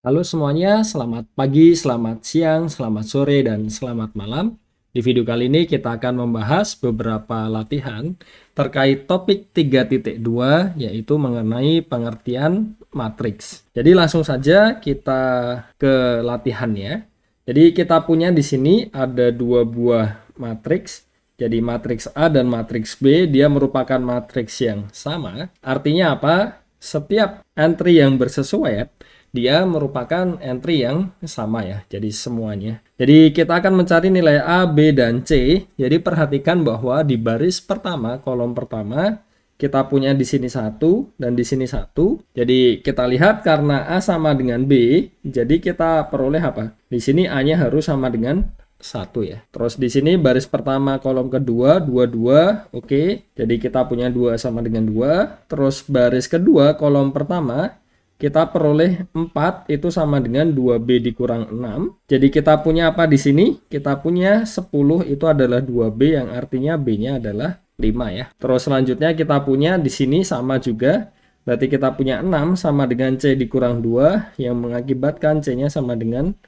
Halo semuanya, selamat pagi, selamat siang, selamat sore, dan selamat malam. Di video kali ini kita akan membahas beberapa latihan terkait topik 3.2 yaitu mengenai pengertian matriks. Jadi langsung saja kita ke latihannya. Jadi kita punya di sini ada dua buah matriks. Jadi matriks A dan matriks B dia merupakan matriks yang sama. Artinya apa? Setiap entry yang bersesuaian dia merupakan entry yang sama ya, jadi semuanya. Jadi kita akan mencari nilai A, B, dan C. Jadi perhatikan bahwa di baris pertama, kolom pertama, kita punya di sini 1 dan di sini 1. Jadi kita lihat karena A sama dengan B, jadi kita peroleh apa? Di sini A-nya harus sama dengan 1 ya. Terus di sini baris pertama kolom kedua 22, oke. Jadi kita punya 2 sama dengan 2. Terus baris kedua kolom pertama kita peroleh 4 itu sama dengan 2B dikurang 6. Jadi kita punya apa di sini? Kita punya 10 itu adalah 2B yang artinya B-nya adalah 5 ya. Terus selanjutnya kita punya di sini sama juga. Berarti kita punya 6 sama dengan C dikurang 2 yang mengakibatkan C-nya sama dengan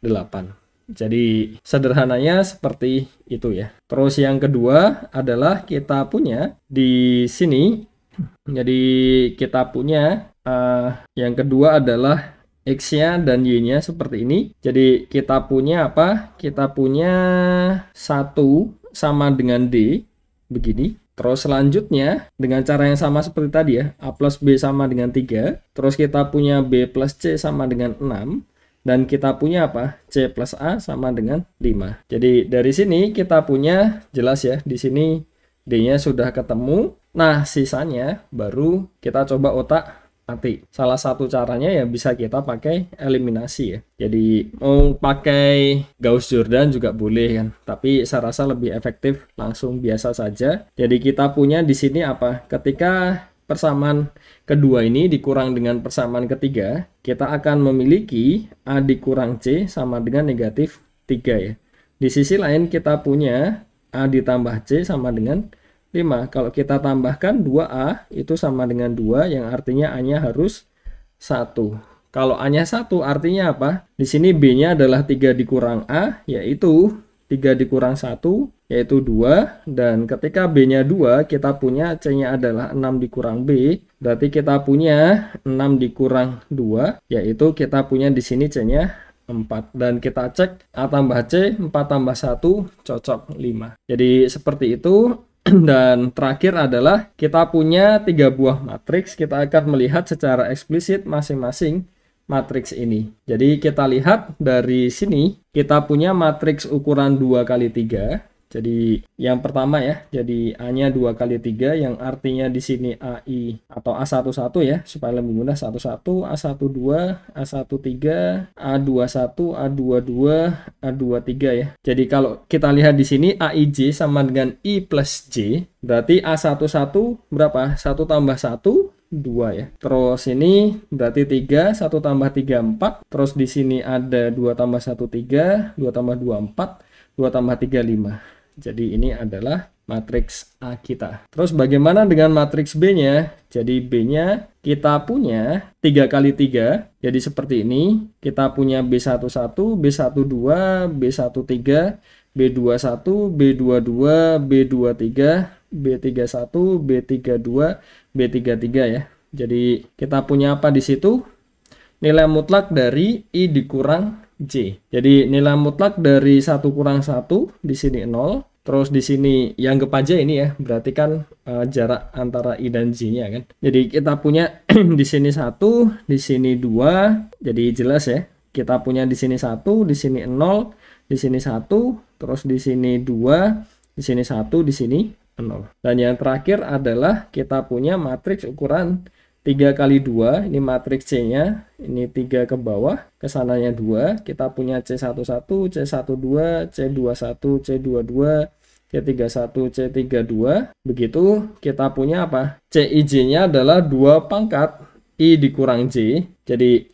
8. Jadi sederhananya seperti itu ya. Terus yang kedua adalah kita punya di sini. Jadi kita punya yang kedua adalah X-nya dan Y-nya seperti ini. Jadi kita punya apa? Kita punya 1 sama dengan D. Begini. Terus selanjutnya dengan cara yang sama seperti tadi ya. A plus B sama dengan 3. Terus kita punya B plus C sama dengan 6. Dan kita punya apa? C plus A sama dengan 5. Jadi dari sini kita punya jelas ya. Di sini D-nya sudah ketemu. Nah sisanya baru kita coba otak-atik. Salah satu caranya ya bisa kita pakai eliminasi ya. Jadi mau pakai Gauss-Jordan juga boleh kan. Tapi saya rasa lebih efektif langsung biasa saja. Jadi kita punya di sini apa? Ketika persamaan kedua ini dikurang dengan persamaan ketiga, kita akan memiliki A dikurang C sama dengan negatif 3 ya. Di sisi lain kita punya A ditambah C sama dengan 5. Kalau kita tambahkan 2A itu sama dengan 2 yang artinya A-nya harus 1. Kalau A-nya 1 artinya apa? Di sini B-nya adalah 3 dikurang A yaitu 3 dikurang 1 yaitu 2. Dan ketika B-nya 2 kita punya C-nya adalah 6 dikurang B. Berarti kita punya 6 dikurang 2 yaitu kita punya di sini C-nya 4. Dan kita cek A tambah C 4 tambah 1 cocok 5. Jadi seperti itu. Dan terakhir adalah kita punya 3 buah matriks. Kita akan melihat secara eksplisit masing-masing matriks ini. Jadi kita lihat dari sini kita punya matriks ukuran 2 kali 3. Jadi yang pertama ya, jadi A-nya 2 kali 3 yang artinya di sini AI atau A11 ya, supaya lebih mudah 11, A12, A13, A21, A22, A23 ya. Jadi kalau kita lihat di sini AIJ sama dengan I plus J, berarti A11 berapa? 1 tambah 1 2 ya. Terus ini berarti 3, 1 tambah 3 4. Terus di sini ada 2 tambah 1 3, 2 tambah 2 4, 2 tambah 3 5. Jadi ini adalah matriks A kita. Terus bagaimana dengan matriks B-nya? Jadi B-nya kita punya 3 kali 3. Jadi seperti ini. Kita punya B11, B12, B13, B21, B22, B23, B31, B32, B33 ya. Jadi kita punya apa di situ? Nilai mutlak dari I dikurang J. Jadi nilai mutlak dari 1 kurang 1 di sini 0. Terus di sini yang anggap aja ini ya, berarti kan jarak antara I dan J-nya kan. Jadi kita punya di sini 1, di sini 2. Jadi jelas ya. Kita punya di sini 1, di sini 0, di sini 1, terus di sini 2, di sini 1, di sini 0. Dan yang terakhir adalah kita punya matriks ukuran 3 kali 2, ini matriks C-nya, ini 3 ke bawah, kesananya 2, kita punya C11, C12, C21, C22, C31, C32, begitu kita punya apa? CIJ-nya adalah 2 pangkat I dikurang J, jadi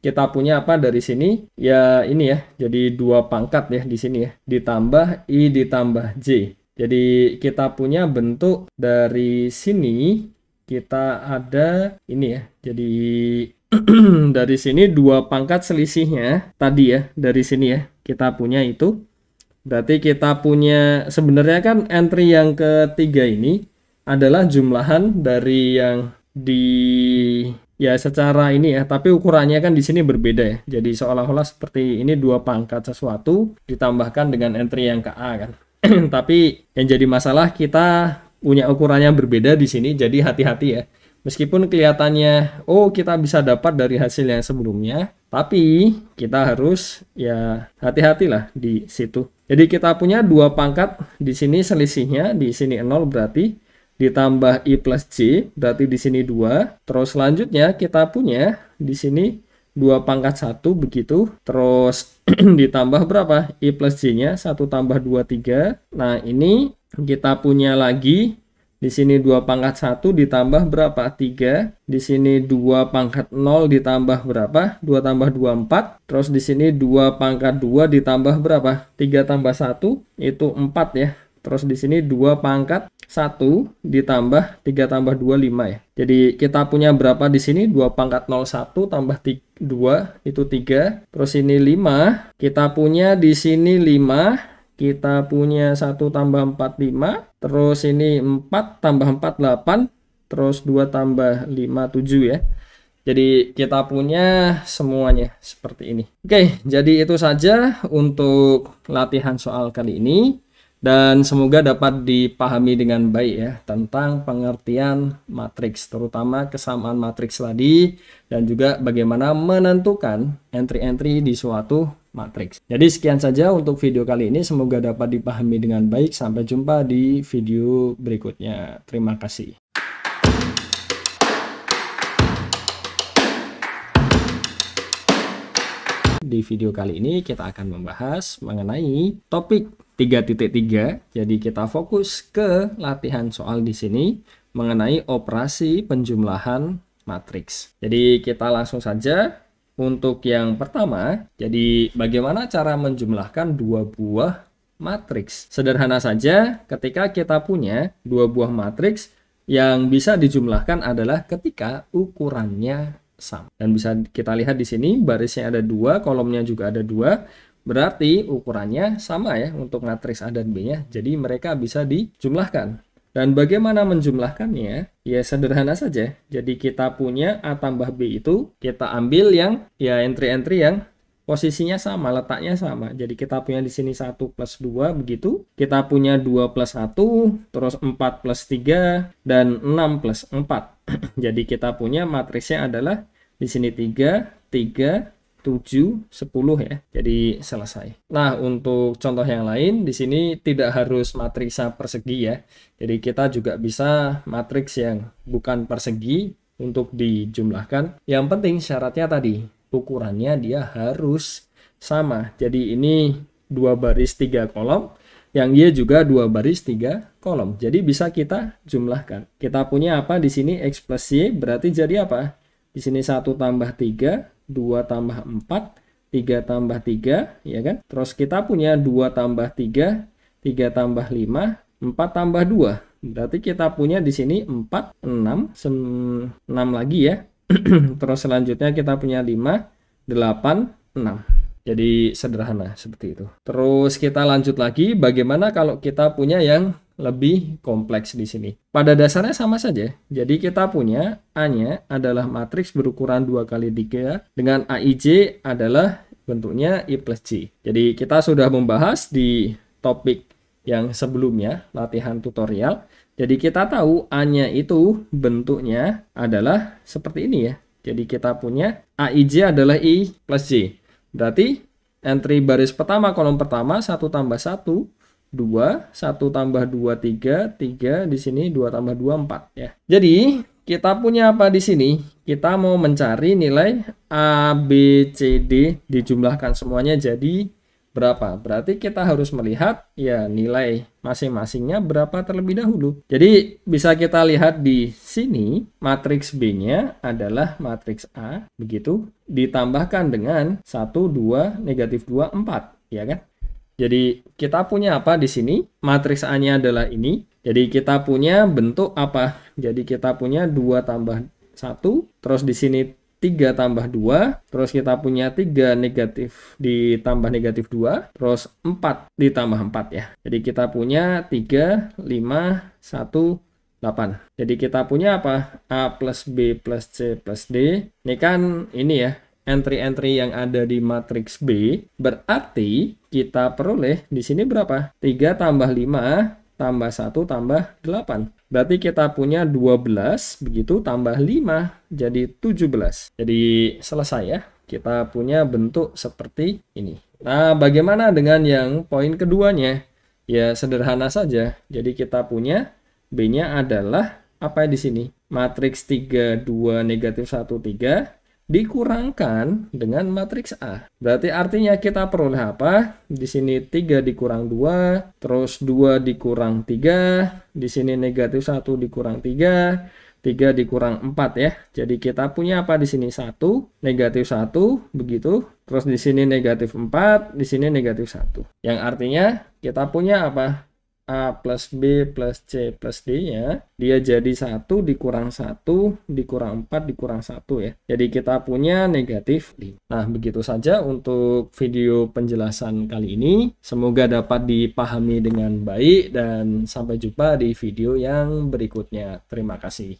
kita punya apa dari sini? Ya ini ya, jadi 2 pangkat ya di sini ya, ditambah I ditambah J. Jadi kita punya bentuk dari sini kita ada ini ya. Jadi Dari sini 2 pangkat selisihnya tadi ya, dari sini ya, kita punya itu. Berarti kita punya, sebenarnya kan entry yang ketiga ini adalah jumlahan dari yang di, ya secara ini ya, tapi ukurannya kan di sini berbeda ya. Jadi seolah-olah seperti ini 2 pangkat sesuatu ditambahkan dengan entry yang ke A kan. Tapi yang jadi masalah kita punya ukurannya berbeda di sini, jadi hati-hati ya. Meskipun kelihatannya, oh kita bisa dapat dari hasil yang sebelumnya, tapi kita harus ya hati-hatilah di situ. Jadi kita punya 2 pangkat di sini selisihnya, di sini 0 berarti ditambah I plus J, berarti di sini 2. Terus selanjutnya kita punya di sini 2 pangkat 1 begitu. Terus ditambah berapa? I plus J-nya 1 tambah 2, 3. Nah ini kita punya lagi di sini 2 pangkat 1 ditambah berapa? 3. Di sini 2 pangkat 0 ditambah berapa? 2 tambah 2, 4. Terus di sini 2 pangkat 2 ditambah berapa? 3 tambah 1 itu 4 ya. Terus di sini 2 pangkat 1 ditambah 3 tambah 2, 5 ya. Jadi kita punya berapa di sini? 2 pangkat 01 tambah 2 itu 3. Terus ini 5. Kita punya di sini 5. Kita punya 1 tambah 4, 5. Terus ini 4 tambah 4, 8. Terus 2 tambah 5, 7 ya. Jadi kita punya semuanya seperti ini. Oke, jadi itu saja untuk latihan soal kali ini. Dan semoga dapat dipahami dengan baik ya tentang pengertian matriks, terutama kesamaan matriks tadi dan juga bagaimana menentukan entry-entry di suatu matriks. Jadi sekian saja untuk video kali ini, semoga dapat dipahami dengan baik. Sampai jumpa di video berikutnya. Terima kasih. Di video kali ini kita akan membahas mengenai topik 3.3. Jadi kita fokus ke latihan soal di sini mengenai operasi penjumlahan matriks. Jadi kita langsung saja untuk yang pertama. Jadi bagaimana cara menjumlahkan 2 buah matriks? Sederhana saja, ketika kita punya 2 buah matriks, yang bisa dijumlahkan adalah ketika ukurannya sama. Dan bisa kita lihat di sini barisnya ada 2, kolomnya juga ada 2. Berarti ukurannya sama ya untuk matriks A dan B-nya. Jadi mereka bisa dijumlahkan. Dan bagaimana menjumlahkannya? Ya sederhana saja. Jadi kita punya A tambah B itu, kita ambil yang ya entry-entry yang posisinya sama, letaknya sama. Jadi kita punya di sini 1 plus 2 begitu. Kita punya 2 plus 1, terus 4 plus 3, dan 6 plus 4. Jadi kita punya matriksnya adalah di sini 3, 3, 7, 10 ya. Jadi selesai. Nah, untuk contoh yang lain di sini tidak harus matriks persegi ya. Jadi kita juga bisa matriks yang bukan persegi untuk dijumlahkan. Yang penting syaratnya tadi, ukurannya dia harus sama. Jadi ini 2 baris 3 kolom, yang Y juga 2 baris 3 kolom. Jadi bisa kita jumlahkan. Kita punya apa di sini? X plus Y berarti jadi apa? Di sini 1 tambah 3, 2 tambah 4, 3 tambah 3, ya kan? Terus kita punya 2 tambah 3, 3 tambah 5, 4 tambah 2. Berarti kita punya di sini 4, 6, 6 lagi ya. Terus selanjutnya kita punya 5, 8, 6. Jadi sederhana seperti itu. Terus kita lanjut lagi, bagaimana kalau kita punya yang lebih kompleks di sini? Pada dasarnya sama saja. Jadi kita punya A-nya adalah matriks berukuran 2 kali 3 dengan AIJ adalah bentuknya I plus J. Jadi kita sudah membahas di topik yang sebelumnya, latihan tutorial. Jadi kita tahu A-nya itu bentuknya adalah seperti ini ya. Jadi kita punya AIJ adalah I plus J. Berarti entry baris pertama, kolom pertama 1 tambah 1, 2, 1 tambah 2, 3, 3 di sini 2 tambah 2, 4 ya. Jadi kita punya apa di sini? Kita mau mencari nilai A, B, C, D dijumlahkan semuanya jadi berapa? Berarti kita harus melihat ya nilai masing-masingnya berapa terlebih dahulu. Jadi bisa kita lihat di sini matriks B-nya adalah matriks A begitu ditambahkan dengan 1, 2, negatif 2, 4 ya kan? Jadi kita punya apa di sini? Matriks A-nya adalah ini. Jadi kita punya bentuk apa? Jadi kita punya 2 tambah 1, terus di sini 3 tambah 2, terus kita punya 3 negatif ditambah negatif 2, terus 4 ditambah 4 ya. Jadi kita punya 3, 5, 1, 8. Jadi kita punya apa? A plus B plus C plus D. Ini kan ini ya, entry-entry yang ada di matriks B. Berarti kita peroleh di sini berapa? 3 tambah 5 tambah 1 tambah 8. Berarti kita punya 12, begitu tambah 5, jadi 17. Jadi selesai ya. Kita punya bentuk seperti ini. Nah, bagaimana dengan yang poin keduanya? Ya, sederhana saja. Jadi kita punya B-nya adalah apa di sini? Matriks 3, 2, negatif 1, 3 dikurangkan dengan matriks A. Berarti artinya kita peroleh apa? Di sini 3 dikurang 2, terus 2 dikurang 3, di sini negatif 1 dikurang 3, 3 dikurang 4 ya. Jadi kita punya apa di sini? 1, negatif 1, begitu. Terus di sini negatif 4, di sini negatif 1. Yang artinya kita punya apa? A plus B plus C plus D-nya, dia jadi 1 dikurang 1 dikurang 4 dikurang 1 ya. Jadi kita punya negatif 5. Nah, begitu saja untuk video penjelasan kali ini. Semoga dapat dipahami dengan baik dan sampai jumpa di video yang berikutnya. Terima kasih.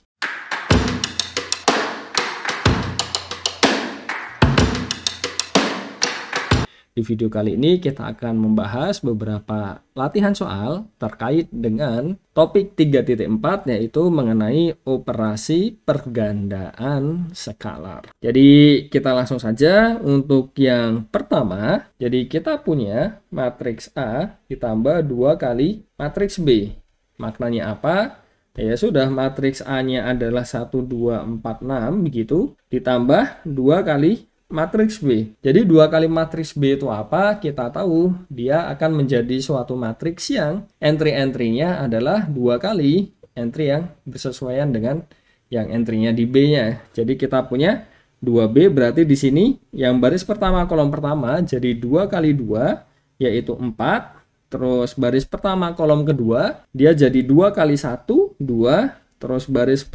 Di video kali ini kita akan membahas beberapa latihan soal terkait dengan topik 3.4 yaitu mengenai operasi pergandaan skalar. Jadi kita langsung saja untuk yang pertama. Jadi kita punya matriks A ditambah 2 kali matriks B. Maknanya apa? Ya sudah, matriks A-nya adalah 1, 2, 4, 6 begitu, ditambah 2 kali matriks B. Jadi 2 kali matriks B itu apa? Kita tahu dia akan menjadi suatu matriks yang entry-entry-nya adalah 2 kali entry yang bersesuaian dengan yang entry-nya di B-nya. Jadi kita punya 2B, berarti di sini yang baris pertama kolom pertama jadi 2 kali 2 yaitu 4. Terus baris pertama kolom kedua dia jadi 2 kali 1, 2. Terus baris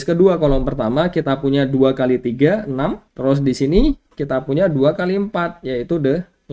kedua kolom pertama kita punya 2 kali 3, 6. Terus di sini kita punya 2 kali 4 yaitu 8.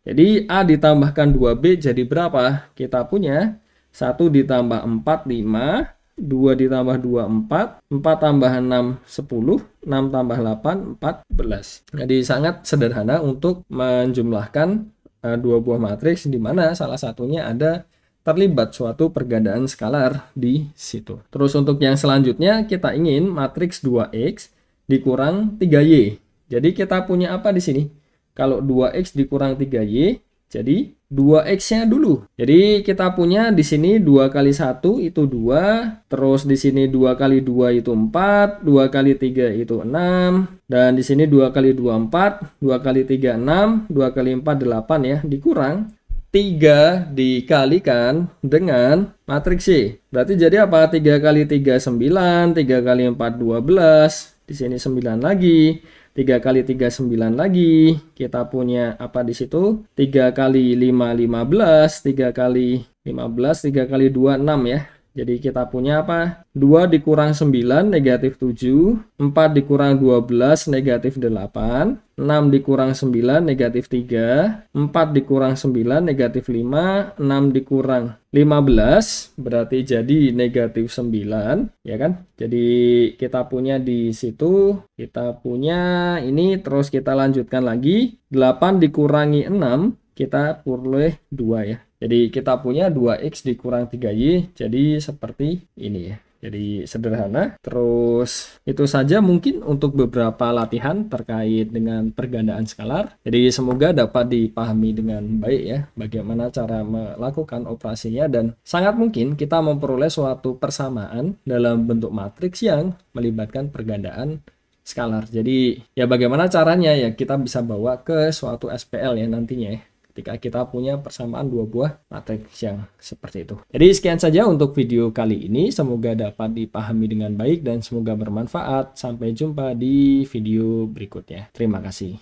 Jadi A ditambahkan 2B jadi berapa? Kita punya 1 ditambah 4, 5. 2 ditambah 2, 4. 4 tambah 6, 10. 6 tambah 8, 14. Jadi sangat sederhana untuk menjumlahkan dua buah matriks di mana salah satunya ada terlibat suatu pergandaan skalar di situ. Terus untuk yang selanjutnya kita ingin matriks 2x dikurang 3y. Jadi kita punya apa di sini? Kalau 2x dikurang 3y, jadi 2x-nya dulu. Jadi kita punya di sini 2 kali 1 itu 2, terus di sini 2 kali 2 itu 4, 2 kali 3 itu 6, dan di sini 2 kali 2 4, 2 kali 3 6, 2 kali 4 8 ya, dikurang 3 dikalikan dengan matriks C. Berarti jadi apa? 3 kali 3 9, 3 kali 4 12, di sini 9 lagi, 3 kali 3 9 lagi. Kita punya apa di situ? 3 kali 5 15, 3 kali 15, 3 kali 2 6 ya. Jadi kita punya apa? 2 dikurang 9 negatif 7, 4 dikurang 12 negatif 8, 6 dikurang 9 negatif 3, 4 dikurang 9 negatif 5, 6 dikurang 15 berarti jadi negatif 9 ya kan. Jadi kita punya di situ, kita punya ini, terus kita lanjutkan lagi 8 dikurangi 6 kita peroleh 2 ya. Jadi kita punya 2x dikurang 3y jadi seperti ini ya. Jadi sederhana. Terus itu saja mungkin untuk beberapa latihan terkait dengan pergandaan skalar. Jadi semoga dapat dipahami dengan baik ya bagaimana cara melakukan operasinya, dan sangat mungkin kita memperoleh suatu persamaan dalam bentuk matriks yang melibatkan pergandaan skalar. Jadi ya bagaimana caranya ya kita bisa bawa ke suatu SPL ya nantinya ya, ketika kita punya persamaan dua buah matriks yang seperti itu. Jadi sekian saja untuk video kali ini. Semoga dapat dipahami dengan baik dan semoga bermanfaat. Sampai jumpa di video berikutnya. Terima kasih.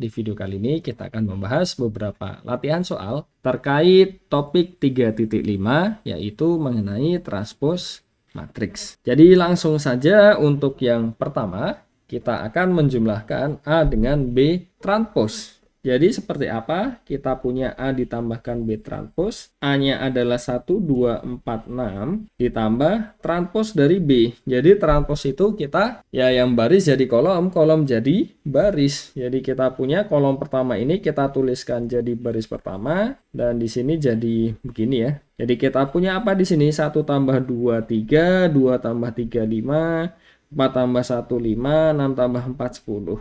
Di video kali ini kita akan membahas beberapa latihan soal terkait topik 3.5 yaitu mengenai transpose matriks. Jadi langsung saja untuk yang pertama kita akan menjumlahkan A dengan B transpose. Jadi seperti apa? Kita punya A ditambahkan B transpose. A-nya adalah 1, 2, 4, 6 ditambah transpose dari B. Jadi transpose itu kita ya yang baris jadi kolom, kolom jadi baris. Jadi kita punya kolom pertama ini kita tuliskan jadi baris pertama dan di sini jadi begini ya. Jadi kita punya apa di sini? 1 tambah 2, 3, 2 tambah 3, 5, 4 tambah 1, 5, 6 tambah 4, 10.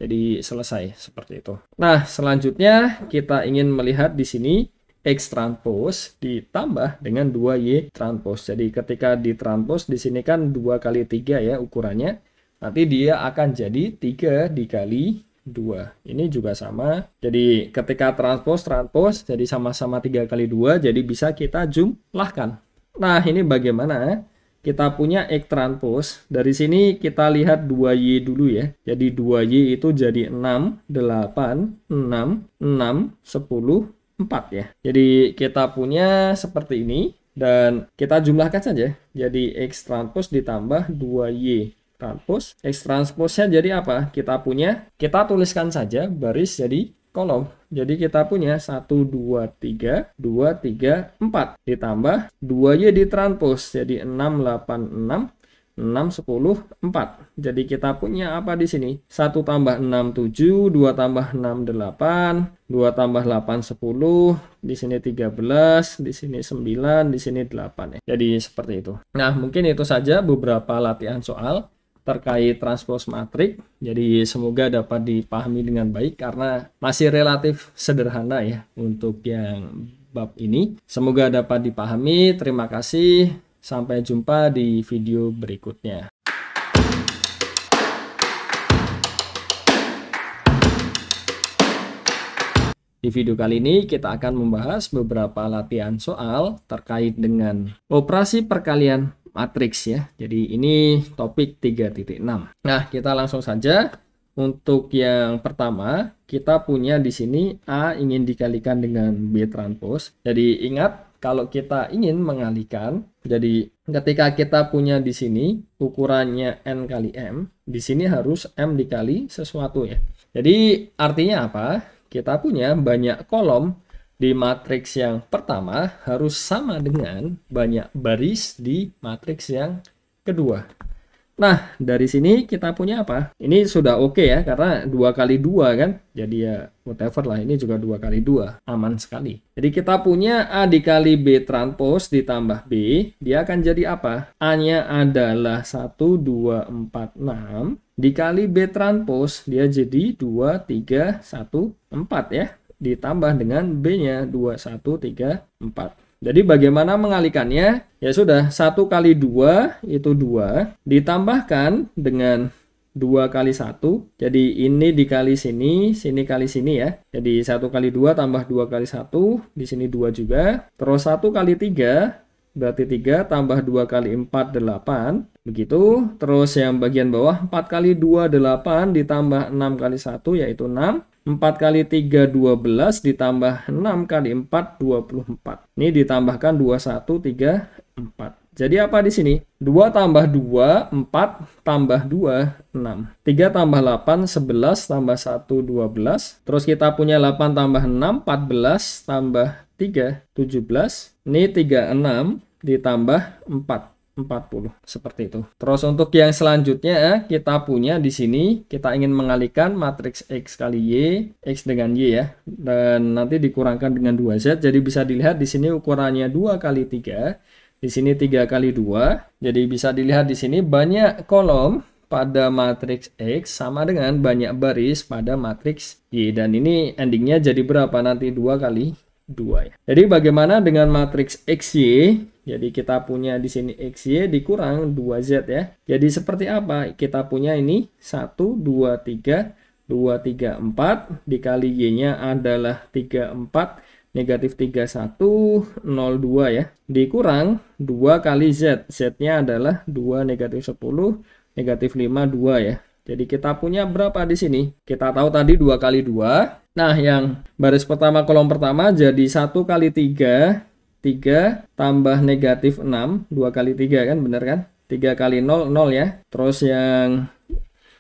Jadi selesai seperti itu. Nah, selanjutnya kita ingin melihat di sini X transpose ditambah dengan 2Y transpose. Jadi ketika ditranspose di sini kan 2 kali 3 ya ukurannya. Nanti dia akan jadi 3 dikali 2. Ini juga sama. Jadi ketika transpose jadi sama-sama 3 kali 2 jadi bisa kita jumlahkan. Nah, ini bagaimana? Kita punya X transpose. Dari sini kita lihat 2Y dulu ya. Jadi 2Y itu jadi 6, 8, 6, 6, 10, 4 ya. Jadi kita punya seperti ini. Dan kita jumlahkan saja. Jadi X transpose ditambah 2Y transpose. X transpose-nya jadi apa? Kita tuliskan saja baris jadi kolom. Jadi kita punya 1, 2, 3, 2, 3, 4 ditambah 2Y ditranspose jadi 6, 8, 6, 6, 10, 4. Jadi kita punya apa di sini? 1 tambah 6, 7, 2 tambah 6, 8, 2 tambah 8, 10, di sini 13, di sini 9, di sini 8 ya. Jadi seperti itu. Nah, mungkin itu saja beberapa latihan soal terkait transpose matriks. Jadi semoga dapat dipahami dengan baik karena masih relatif sederhana ya untuk yang bab ini. Semoga dapat dipahami. Terima kasih. Sampai jumpa di video berikutnya. Di video kali ini kita akan membahas beberapa latihan soal terkait dengan operasi perkalian matriks ya. Jadi ini topik 3.6. Nah, kita langsung saja. Untuk yang pertama, kita punya di sini A ingin dikalikan dengan B transpose. Jadi ingat kalau kita ingin mengalihkan, jadi ketika kita punya di sini ukurannya N kali M, di sini harus M dikali sesuatu ya. Jadi artinya apa? Kita punya banyak kolom di matriks yang pertama harus sama dengan banyak baris di matriks yang kedua. Nah, dari sini kita punya apa? Ini sudah oke ya, karena 2 kali 2 kan. Jadi ya whatever lah, ini juga 2 kali 2. Aman sekali. Jadi kita punya A dikali B transpose ditambah B. Dia akan jadi apa? A-nya adalah 1, 2, 4, 6. Dikali B transpose, dia jadi 2, 3, 1, 4 ya. Ditambah dengan B-nya 2, 1, 3, 4. Jadi bagaimana mengalihkannya? Ya sudah, 1 kali 2 itu 2. Ditambahkan dengan 2 kali 1. Jadi ini dikali sini, sini kali sini ya. Jadi 1 kali 2 tambah 2 kali 1. Di sini 2 juga. Terus 1 kali 3. Berarti 3 tambah 2 kali 4, 8. Begitu. Terus yang bagian bawah 4 kali 2, 8 ditambah 6 kali 1 yaitu 6. 4 kali 3, 12 ditambah 6 kali 4, 24. Ini ditambahkan 21, 3, 4. Jadi apa di sini? 2 tambah 2, 4 tambah 2, 6. 3 tambah 8, 11 tambah 1, 12. Terus kita punya 8 tambah 6, 14 tambah 3, 17. Ini 36 ditambah 4. 40 seperti itu. Terus untuk yang selanjutnya kita punya di sini kita ingin mengalihkan matriks X kali Y, X dengan Y ya. Dan nanti dikurangkan dengan 2Z. Jadi bisa dilihat di sini ukurannya 2 kali 3. Di sini 3 kali 2. Jadi bisa dilihat di sini banyak kolom pada matriks X sama dengan banyak baris pada matriks Y. Dan ini endingnya jadi berapa nanti? 2 kali 2 ya. Jadi bagaimana dengan matriks XY? Jadi kita punya di sini XY dikurang 2Z ya. Jadi seperti apa? Kita punya ini 1, 2, 3, 2, 3, 4. Dikali Y-nya adalah 3, 4. Negatif 3, 1, 0, 2 ya. Dikurang 2 kali Z. Z-nya adalah 2, negatif 10, negatif 5, 2 ya. Jadi kita punya berapa di sini? Kita tahu tadi 2 kali 2. Nah, yang baris pertama kolom pertama jadi 1 kali 3, 3 tambah negatif 6, 2 kali 3 kan, bener kan? 3 kali 0, 0 ya. Terus yang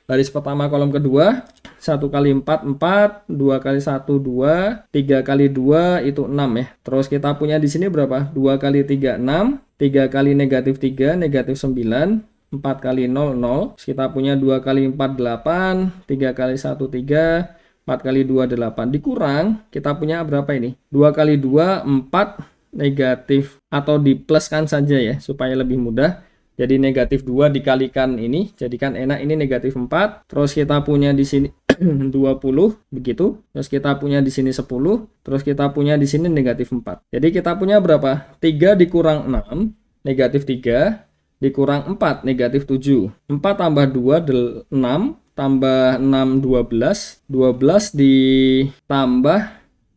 baris pertama kolom kedua, 1 kali 4, 4, 2 kali 1, 2, 3 kali 2 itu 6 ya. Terus kita punya di sini berapa? 2 kali 3, 6, 3 kali negatif 3, negatif 9, 4 kali 0, 0. Kita punya 2 kali 4, 8, 3 kali 1, 3, 4 kali 2, 8. Dikurang, kita punya berapa ini? 2 kali 2, 4, negatif, atau dipluskan saja ya, supaya lebih mudah. Jadi negatif 2 dikalikan ini, jadikan enak, ini negatif 4. Terus kita punya di sini 20, begitu. Terus kita punya di sini 10, terus kita punya di sini negatif 4. Jadi kita punya berapa? 3 dikurang 6, negatif 3. Dikurang 4, negatif 7. 4 tambah 2, 6. Tambah 6, 12. 12 ditambah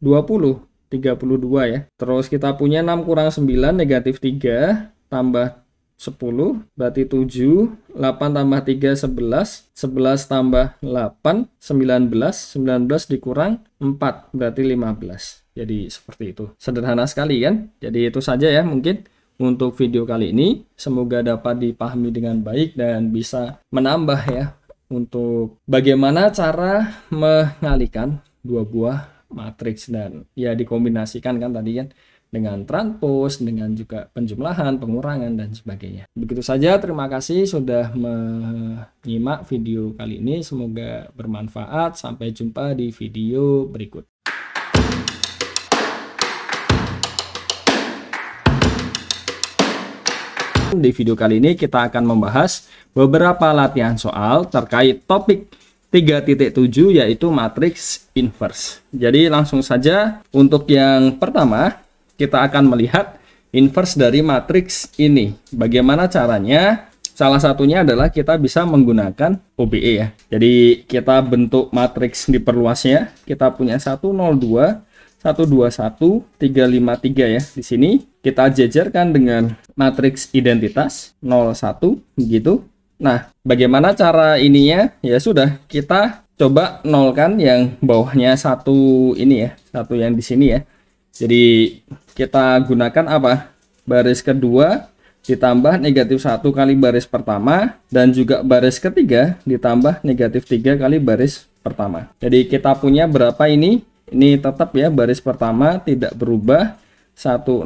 20, 32 ya. Terus kita punya 6 kurang 9, negatif 3. Tambah 10, berarti 7. 8 tambah 3, 11. 11 tambah 8, 19. 19 dikurang 4, berarti 15. Jadi seperti itu. Sederhana sekali kan? Jadi itu saja ya mungkin untuk video kali ini. Semoga dapat dipahami dengan baik dan bisa menambah ya untuk bagaimana cara mengalihkan dua buah matriks dan ya dikombinasikan kan tadi kan dengan transpose, dengan juga penjumlahan, pengurangan dan sebagainya. Begitu saja, terima kasih sudah menyimak video kali ini. Semoga bermanfaat. Sampai jumpa di video berikut. Di video kali ini kita akan membahas beberapa latihan soal terkait topik 3.7 yaitu matriks inverse. Jadi langsung saja untuk yang pertama kita akan melihat inverse dari matriks ini. Bagaimana caranya? Salah satunya adalah kita bisa menggunakan OBE ya. Jadi kita bentuk matriks diperluasnya. Kita punya 102, 121, 353 ya. Di sini kita jajarkan dengan matriks identitas 01 begitu. Nah, bagaimana cara ininya? Ya sudah, kita coba nolkan yang bawahnya satu ini ya, satu yang di sini ya. Jadi kita gunakan apa? Baris kedua ditambah negatif 1 kali baris pertama dan juga baris ketiga ditambah negatif 3 kali baris pertama. Jadi kita punya berapa ini? Ini tetap ya, baris pertama tidak berubah 100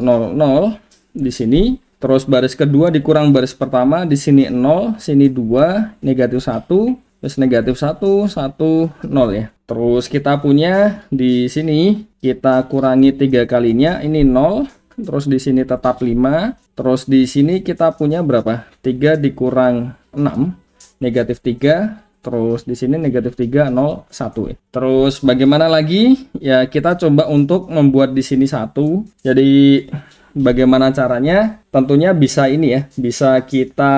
di sini. Terus baris kedua dikurang baris pertama, di sini 0, sini 2, negatif 1, terus negatif 1, 1, 0 ya. Terus kita punya di sini kita kurangi 3 kalinya, ini 0, terus di sini tetap 5, terus di sini kita punya berapa? 3 dikurang 6, negatif 3, terus di sini negatif 3, 0, 1 ya. Terus bagaimana lagi? Ya kita coba untuk membuat di sini 1. Jadi bagaimana caranya? Tentunya bisa ini ya, bisa kita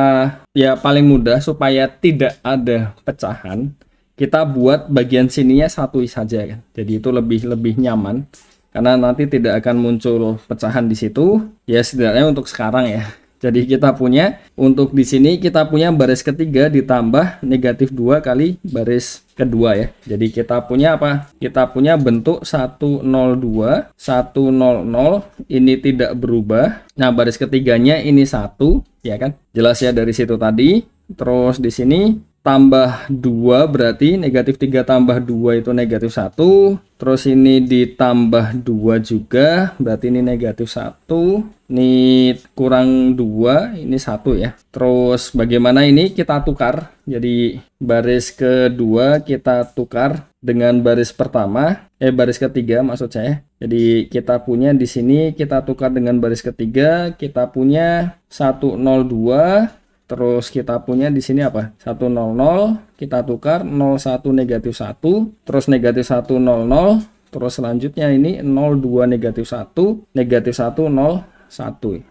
ya paling mudah supaya tidak ada pecahan. Kita buat bagian sininya satu saja kan. Jadi itu lebih nyaman karena nanti tidak akan muncul pecahan di situ. Ya setidaknya untuk sekarang ya. Jadi kita punya untuk di sini kita punya baris ketiga ditambah negatif 2 kali baris kedua ya. Jadi kita punya apa? Kita punya bentuk 102, 100, ini tidak berubah. Nah, baris ketiganya ini 1 ya kan? Jelas ya dari situ tadi. Terus di sini tambah 2 berarti negatif 3 tambah 2 itu negatif 1. Terus ini ditambah 2 juga berarti ini negatif 1. Ini kurang 2, ini 1 ya. Terus bagaimana ini kita tukar? Jadi baris kedua kita tukar dengan baris pertama, baris ketiga maksud saya. Jadi kita punya di sini kita tukar dengan baris ketiga, kita punya 102. Terus kita punya di sini apa? 100, kita tukar 01 negatif 1, terus negatif 1 00, terus selanjutnya ini 02 negatif 1, negatif 1 01.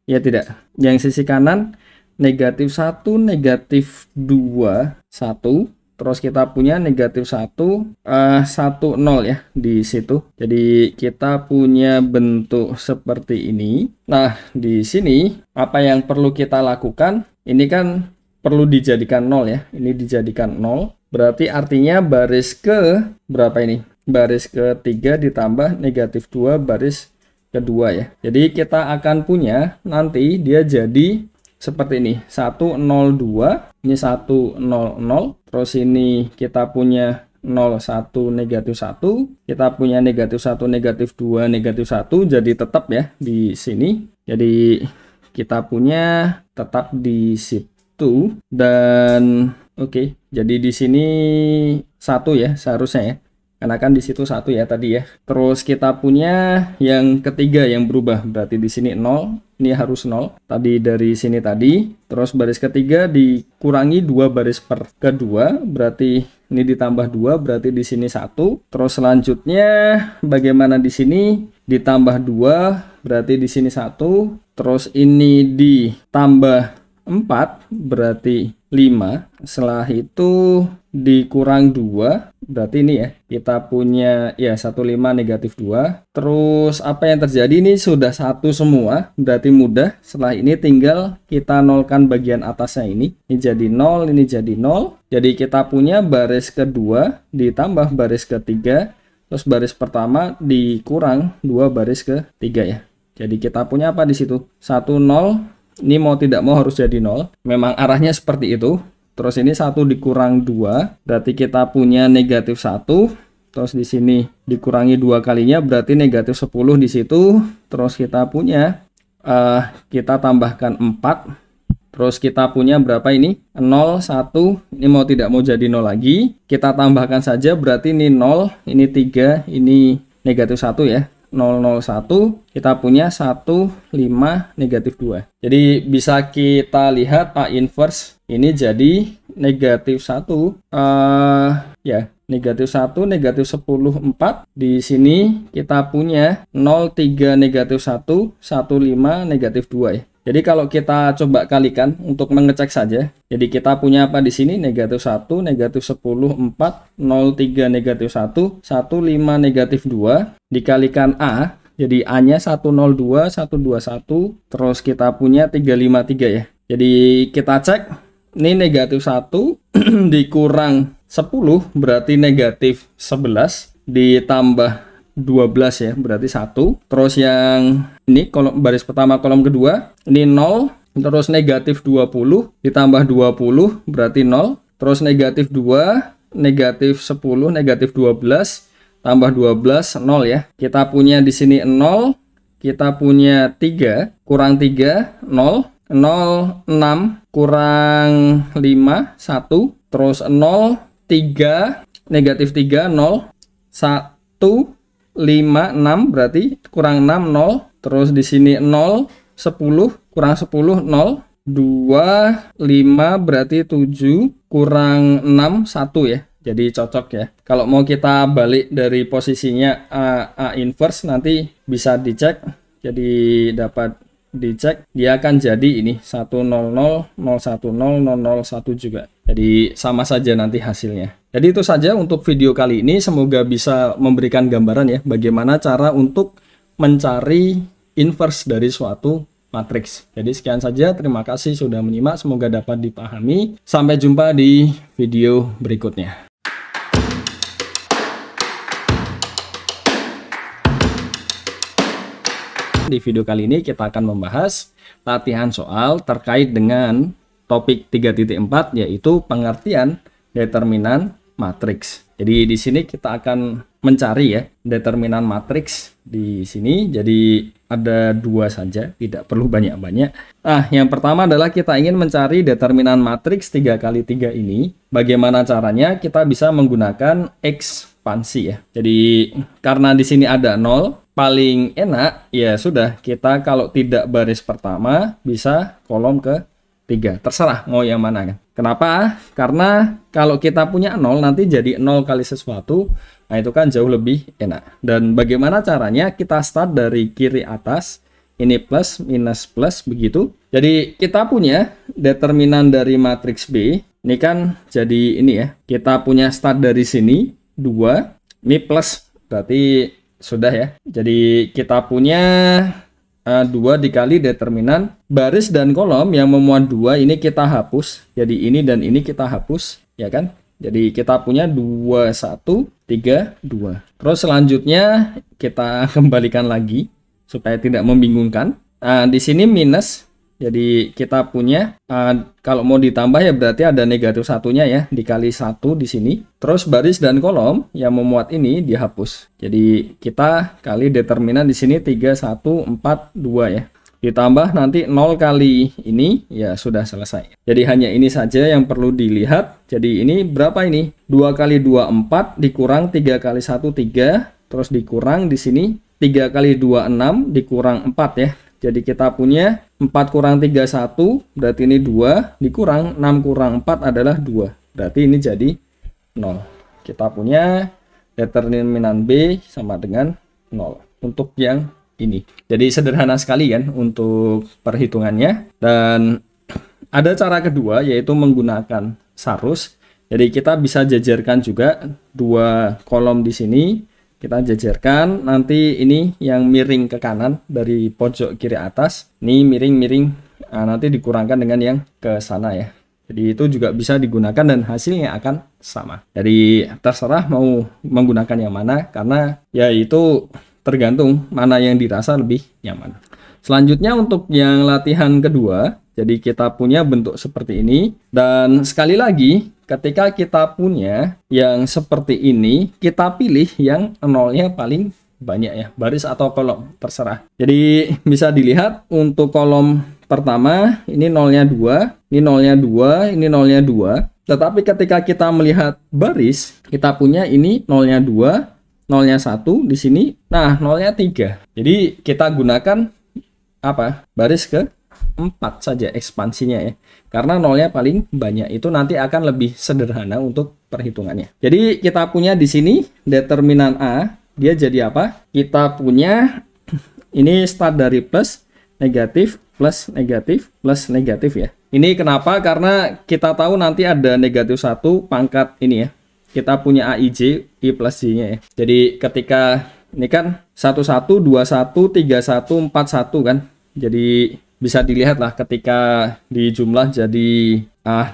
Ya tidak. Yang sisi kanan negatif 1 negatif 2 1. Terus kita punya negatif 1, 10 ya di situ. Jadi kita punya bentuk seperti ini. Nah, di sini apa yang perlu kita lakukan? Ini kan perlu dijadikan 0 ya. Ini dijadikan 0. Berarti artinya baris ke berapa ini? Baris ketiga ditambah negatif 2 baris kedua ya. Jadi kita akan punya nanti dia jadi seperti ini. 102, ini 100, terus ini kita punya 01 negatif 1, kita punya negatif 1 negatif 2 negatif 1, jadi tetap ya di sini. Jadi kita punya tetap di situ dan oke, jadi di sini 1 ya seharusnya ya. Karena kan di situ 1 ya tadi ya. Terus kita punya yang ketiga yang berubah, berarti di sini 0, ini harus 0. Tadi dari sini tadi, terus baris ketiga dikurangi 2 baris per kedua, berarti ini ditambah 2, berarti di sini 1. Terus selanjutnya bagaimana di sini? Ditambah 2, berarti di sini 1. Terus ini ditambah 4, berarti 5. Setelah itu dikurang 2, berarti ini ya. Kita punya ya 15 negatif 2. Terus apa yang terjadi? Ini sudah 1 semua, berarti mudah. Setelah ini tinggal kita nolkan bagian atasnya ini. Ini jadi 0, ini jadi 0. Jadi kita punya baris kedua ditambah baris ketiga, terus baris pertama dikurang 2 baris ketiga ya. Jadi kita punya apa di situ? 1 0. Ini mau tidak mau harus jadi 0. Memang arahnya seperti itu. Terus ini 1 dikurang 2, berarti kita punya negatif 1. Terus di sini dikurangi 2 kalinya, berarti negatif 10 di situ. Terus kita punya, kita tambahkan 4. Terus kita punya berapa ini? 0, 1. Ini mau tidak mau jadi 0 lagi. Kita tambahkan saja, berarti ini 0, ini 3, ini negatif 1 ya. 001, kita punya 1, 5, negatif 2. Jadi bisa kita lihat A inverse ini jadi negatif 1, ya negatif 1, negatif 10, 4. Di sini kita punya 0, 3, negatif 1, 1, 5, negatif 2 ya. Jadi kalau kita coba kalikan untuk mengecek saja. Jadi kita punya apa di sini? Negatif 1, negatif 10, 4, 0, 3, negatif 1, 1, 5, negatif 2. Dikalikan A. Jadi A-nya 102, 121. Terus kita punya 353 ya. Jadi kita cek. Ini negatif 1 dikurang 10 berarti negatif 11. Ditambah 12 ya, berarti 1. Terus yang ini kolom baris pertama kolom kedua, ini 0. Terus negatif 20 ditambah 20 berarti 0. Terus negatif 2, negatif 10, negatif 12 tambah 12 0 ya. Kita punya di sini 0. Kita punya 3 kurang 3 0. 0 6 kurang 5 1. Terus 0 3 negatif 3 0 1 5, 6 berarti kurang 6, 0. Terus di sini 0, 10, kurang 10, 0. 2, 5 berarti 7, kurang 6, 1 ya. Jadi cocok ya. Kalau mau kita balik dari posisinya A inverse nanti bisa dicek. Jadi dapat dicek. Dia akan jadi ini 100, 010, 010 juga. Jadi sama saja nanti hasilnya. Jadi itu saja untuk video kali ini. Semoga bisa memberikan gambaran ya bagaimana cara untuk mencari inverse dari suatu matriks. Jadi sekian saja. Terima kasih sudah menyimak. Semoga dapat dipahami. Sampai jumpa di video berikutnya. Di video kali ini kita akan membahas latihan soal terkait dengan topik 3.4 yaitu pengertian determinan matriks. Jadi di sini kita akan mencari ya determinan matriks di sini. Jadi ada 2 saja, tidak perlu banyak-banyak. Nah, yang pertama adalah kita ingin mencari determinan matriks 3 kali 3 ini. Bagaimana caranya? Kita bisa menggunakan ekspansi ya. Jadi karena di sini ada 0, paling enak ya sudah kita kalau tidak baris pertama bisa kolom ke 3. Terserah mau yang mana kan. Kenapa? Karena kalau kita punya 0 nanti jadi 0 kali sesuatu. Nah itu kan jauh lebih enak. Dan bagaimana caranya? Kita start dari kiri atas. Ini plus, minus, plus begitu. Jadi kita punya determinan dari matriks B. Ini kan jadi ini ya. Kita punya start dari sini 2. Ini plus berarti sudah ya. Jadi kita punya 2 dikali determinan baris dan kolom yang memuat 2 ini kita hapus. Jadi ini dan ini kita hapus, ya kan? Jadi kita punya 2, 1, 3, 2. Terus selanjutnya kita kembalikan lagi supaya tidak membingungkan. Di sini minus. Jadi kita punya kalau mau ditambah ya berarti ada negatif satunya ya, dikali 1 di sini. Terus baris dan kolom yang memuat ini dihapus. Jadi kita kali determinan di sini 3, 1, 4, 2 ya. Ditambah nanti 0 kali ini ya sudah selesai. Jadi hanya ini saja yang perlu dilihat. Jadi ini berapa ini? 2 kali 2 4 dikurang 3 kali 1 3, terus dikurang di sini 3 kali 2 6 dikurang 4 ya. Jadi kita punya 4 kurang 3 1, berarti ini 2, dikurang 6 kurang 4 adalah 2. Berarti ini jadi 0. Kita punya determinan B sama dengan 0 untuk yang ini. Jadi sederhana sekali kan untuk perhitungannya. Dan ada cara kedua yaitu menggunakan sarus. Jadi kita bisa jajarkan juga 2 kolom di sini. Kita jajarkan, nanti ini yang miring ke kanan dari pojok kiri atas, ini miring-miring, nanti dikurangkan dengan yang ke sana ya. Jadi itu juga bisa digunakan dan hasilnya akan sama. Jadi terserah mau menggunakan yang mana, karena ya itu tergantung mana yang dirasa lebih nyaman. Selanjutnya untuk yang latihan kedua, jadi kita punya bentuk seperti ini. Dan sekali lagi, ketika kita punya yang seperti ini, kita pilih yang nolnya paling banyak ya, baris atau kolom, terserah. Jadi bisa dilihat untuk kolom pertama, ini nolnya 2, ini nolnya 2, ini nolnya 2. Tetapi ketika kita melihat baris, kita punya ini nolnya 2, nolnya 1 di sini, nah nolnya 3. Jadi kita gunakan apa? Baris ke 4 saja ekspansinya ya. Karena nolnya paling banyak, itu nanti akan lebih sederhana untuk perhitungannya. Jadi kita punya di sini determinan A, dia jadi apa? Kita punya ini start dari plus, negatif, plus, negatif, plus, negatif ya. Ini kenapa? Karena kita tahu nanti ada negatif 1 pangkat ini ya. Kita punya AIJ, I plus J-nya ya. Jadi ketika ini kan 11, 21, 31, 41 kan. Jadi bisa dilihat lah ketika di jumlah jadi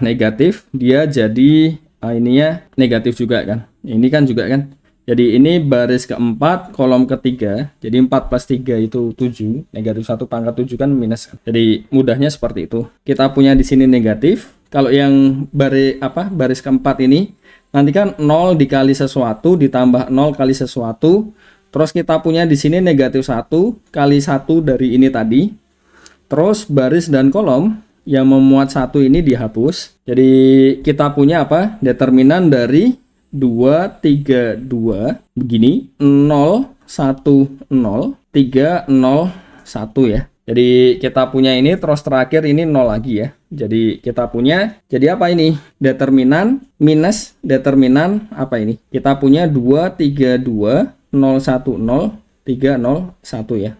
negatif, dia jadi ininya negatif juga kan. Ini kan juga kan. Jadi ini baris keempat, kolom ketiga. Jadi 4 plus 3 itu 7. Negatif 1 pangkat 7 kan minus. Jadi mudahnya seperti itu. Kita punya di sini negatif. Kalau yang baris keempat ini, nanti kan 0 dikali sesuatu, ditambah 0 kali sesuatu. Terus kita punya di sini negatif 1 kali 1 dari ini tadi. Terus baris dan kolom yang memuat 1 ini dihapus. Jadi kita punya apa? Determinan dari 2, 3, 2. Begini. 0, 1, 0. 3, 0, 1 ya. Jadi kita punya ini, terus terakhir ini 0 lagi ya. Jadi kita punya, jadi apa ini? Determinan minus determinan apa ini? Kita punya 2, 3, 2. 0, 1, 0, 3, 0, 1 ya.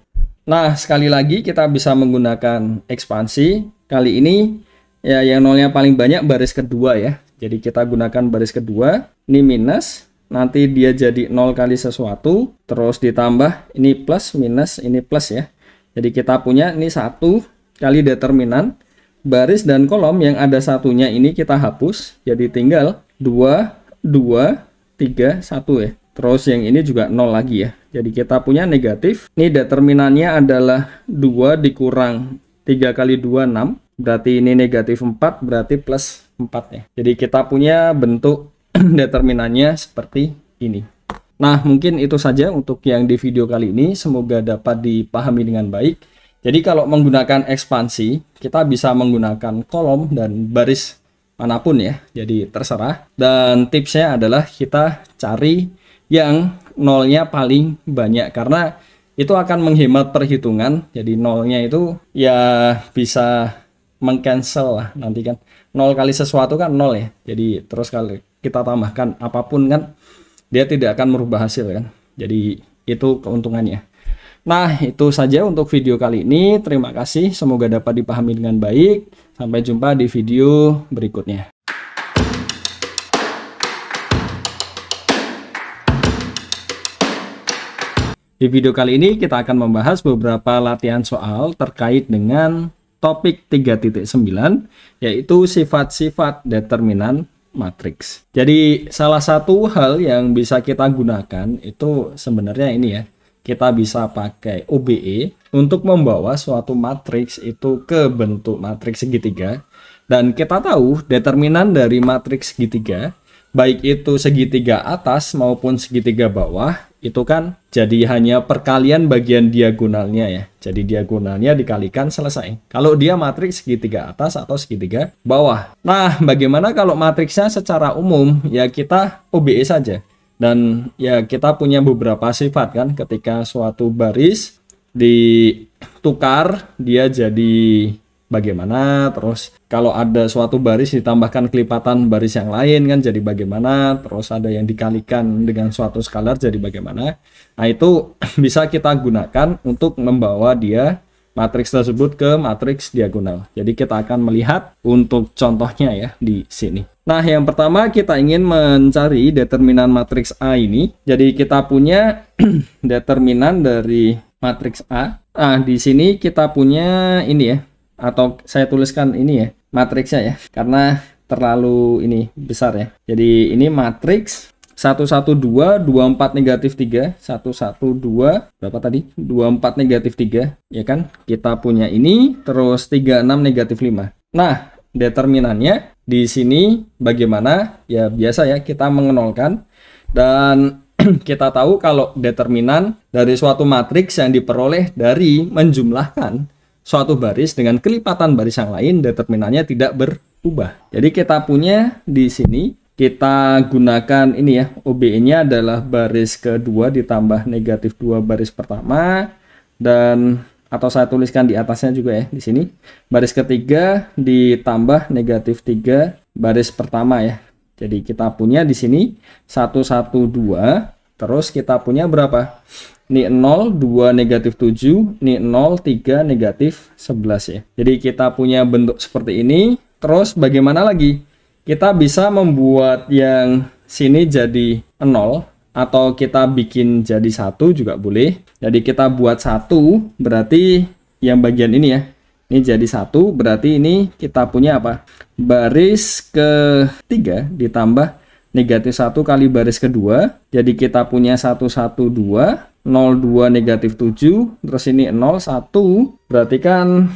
Nah, sekali lagi kita bisa menggunakan ekspansi. Kali ini ya yang nolnya paling banyak baris kedua ya. Jadi kita gunakan baris kedua. Ini minus, nanti dia jadi 0 kali sesuatu, terus ditambah ini plus, minus, ini plus ya. Jadi kita punya ini 1 kali determinan baris dan kolom yang ada satunya ini kita hapus. Jadi tinggal 2, 2, 3, 1 ya. Terus yang ini juga 0 lagi ya. Jadi kita punya negatif. Ini determinannya adalah 2 dikurang 3 kali 2, 6. Berarti ini negatif 4, berarti plus 4 ya. Jadi kita punya bentuk determinannya seperti ini. Nah, mungkin itu saja untuk yang di video kali ini. Semoga dapat dipahami dengan baik. Jadi kalau menggunakan ekspansi, kita bisa menggunakan kolom dan baris manapun ya. Jadi terserah. Dan tipsnya adalah kita cari yang nolnya paling banyak, karena itu akan menghemat perhitungan. Jadi nolnya itu ya bisa mengcancel lah nanti kan. 0 kali sesuatu kan 0 ya. Jadi terus kalau kita tambahkan apapun kan dia tidak akan merubah hasil kan. Jadi itu keuntungannya. Nah, itu saja untuk video kali ini. Terima kasih, semoga dapat dipahami dengan baik. Sampai jumpa di video berikutnya. Di video kali ini kita akan membahas beberapa latihan soal terkait dengan topik 3.9, yaitu sifat-sifat determinan matriks. Jadi salah satu hal yang bisa kita gunakan itu sebenarnya ini ya, kita bisa pakai OBE untuk membawa suatu matriks itu ke bentuk matriks segitiga. Dan kita tahu determinan dari matriks segitiga, baik itu segitiga atas maupun segitiga bawah, itu kan jadi hanya perkalian bagian diagonalnya ya. Jadi diagonalnya dikalikan selesai. Kalau dia matriks segitiga atas atau segitiga bawah. Nah, bagaimana kalau matriksnya secara umum? Ya kita OBE saja. Dan ya kita punya beberapa sifat kan, ketika suatu baris ditukar dia jadi bagaimana, terus kalau ada suatu baris ditambahkan kelipatan baris yang lain kan jadi bagaimana, terus ada yang dikalikan dengan suatu skalar jadi bagaimana. Nah itu bisa kita gunakan untuk membawa dia matriks tersebut ke matriks diagonal. Jadi kita akan melihat untuk contohnya ya di sini. Nah yang pertama kita ingin mencari determinan matriks A ini. Jadi kita punya determinan dari matriks A. Nah di sini kita punya ini ya, atau saya tuliskan ini ya matriksnya ya, karena terlalu ini besar ya. Jadi ini matriks 112 24 negatif 3 112 berapa tadi 24 negatif 3 ya kan, kita punya ini, terus 36 negatif 5. Nah determinannya di sini bagaimana ya, biasa ya kita mengenolkan. Dan kita tahu kalau determinan dari suatu matriks yang diperoleh dari menjumlahkan suatu baris dengan kelipatan baris yang lain, determinannya tidak berubah. Jadi kita punya di sini, kita gunakan ini ya, OBE-nya adalah baris kedua ditambah negatif 2 baris pertama, dan atau saya tuliskan di atasnya juga ya di sini, baris ketiga ditambah negatif 3 baris pertama ya. Jadi kita punya di sini 112, terus kita punya berapa? Ini 0, 2 negatif 7, ini 0, 3 negatif 11 ya. Jadi kita punya bentuk seperti ini. Terus bagaimana lagi? Kita bisa membuat yang sini jadi 0, atau kita bikin jadi 1 juga boleh. Jadi kita buat 1, berarti yang bagian ini ya. Ini jadi 1, berarti ini kita punya apa? Baris ketiga ditambah negatif 1 kali baris kedua. Jadi kita punya 112. 02 negatif 7, terus ini 01, berarti kan